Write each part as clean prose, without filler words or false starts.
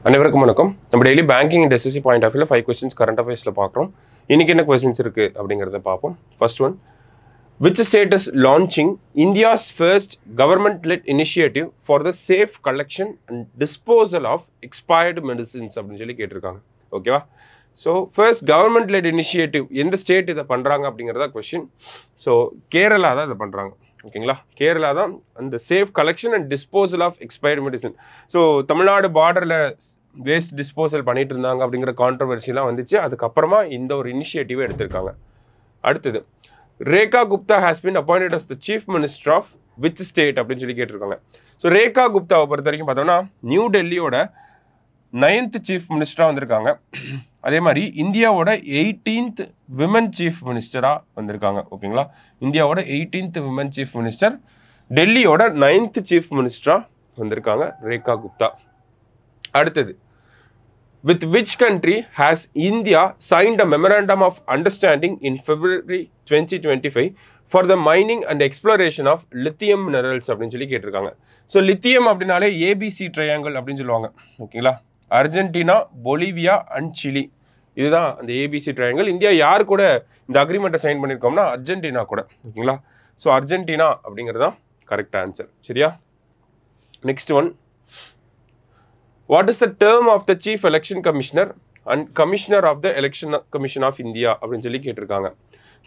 அனைவருக்கும் வணக்கம். நம்ம daily banking and SSC point of வியூல 5 questions கரண்ட் அஃபேர்ஸ்ல பார்க்குறோம். இன்னைக்கு என்ன questions இருக்கு அப்படிங்கறத பார்ப்போம். First one, which state is launching India's first government-led initiative for the safe collection and disposal of expired medicines அப்படின்னு சொல்லி கேட்டிருக்காங்க. ஓகேவா? ஸோ ஃபர்ஸ்ட் கவர்மெண்ட்-லெட் இனிஷியேட்டிவ் எந்த ஸ்டேட் இதை பண்ணுறாங்க அப்படிங்கிறதா கொஷின். ஸோ கேரளா தான் இதை பண்ணுறாங்க. ஓகேங்களா? கேரளா தான் அந்த safe collection and disposal of expired medicine. So Tamil Nadu பார்டரில் வேஸ்ட் டிஸ்போசல் பண்ணிட்டு இருந்தாங்க அப்படிங்கிற கான்ட்ரவர்சிலாம் வந்துச்சு. அதுக்கப்புறமா இந்த ஒரு இனிஷியேட்டிவை எடுத்திருக்காங்க. அடுத்தது, Rekha Gupta has been appointed as the chief minister of which state அப்படின்னு சொல்லி கேட்டிருக்காங்க. ஸோ ரேகா குப்தாவை பொறுத்த வரைக்கும் பார்த்தோம்னா நியூ டெல்லியோட 9th சீஃப் மினிஸ்டராக வந்திருக்காங்க. அதே மாதிரி இந்தியாவோட 18th விமன் சீஃப் மினிஸ்டராக வந்திருக்காங்க. ஓகேங்களா? இந்தியாவோட 18th விமன் சீஃப் மினிஸ்டர், டெல்லியோட 9th சீஃப் மினிஸ்டராக வந்திருக்காங்க ரேகா குப்தா. அடுத்தது, with which country has India signed a memorandum of understanding in February 2025 for the mining and exploration of lithium minerals அப்படின்னு சொல்லி கேட்டிருக்காங்க. ஸோ லித்தியம் அப்படின்னாலே ஏபிசி ட்ரையாங்கிள் அப்படின்னு சொல்லுவாங்க. ஓகேங்களா? அர்ஜென்டினா, பொலிவியா அண்ட் சிலி, இதுதான் அந்த ஏபிசி ட்ரையாங்கிள். இந்தியா யார் கூட இந்த அக்ரிமெண்ட்டை சைன் பண்ணியிருக்கோம்னா அர்ஜென்டினா கூட. ஓகேங்களா? ஸோ அர்ஜென்டினா அப்படிங்கிறது தான் கரெக்ட் ஆன்சர். சரியா? Next one, what is the term of the chief election commissioner and commissioner of the election commission of India அப்படின்னு சொல்லி கேட்டிருக்காங்க.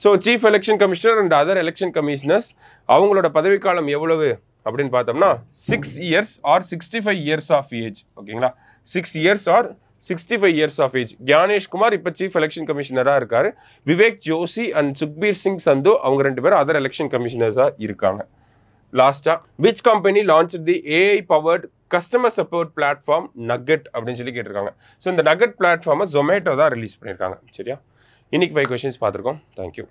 So chief election commissioner and other election commissioners அவங்களோட பதவிக்காலம் எவ்வளவு அப்படின்னு பார்த்தோம்னா 6 years or 65 years of age. ஓகேங்களா? 6 years or 65 years of age. Gyanesh Kumar இப்போ சீஃப் எலெக்ஷன் கமிஷனராக இருக்காரு. விவேக் ஜோஷி அண்ட் சுக்பீர் சிங் சந்து அவங்க 2 பேரும் அதர் எலெக்ஷன் கமிஷனர்ஸாக இருக்காங்க. லாஸ்டா, which company launch the AI powered customer support platform நக்கெட் அப்படின்னு சொல்லி கேட்டிருக்காங்க. ஸோ இந்த நக்கெட் பிளாட்ஃபார்மை ஜொமேட்டோ தான் ரிலீஸ் பண்ணியிருக்காங்க. சரியா? இன்னைக்கு 5 questions பார்த்துருக்கோம். தேங்க்யூ.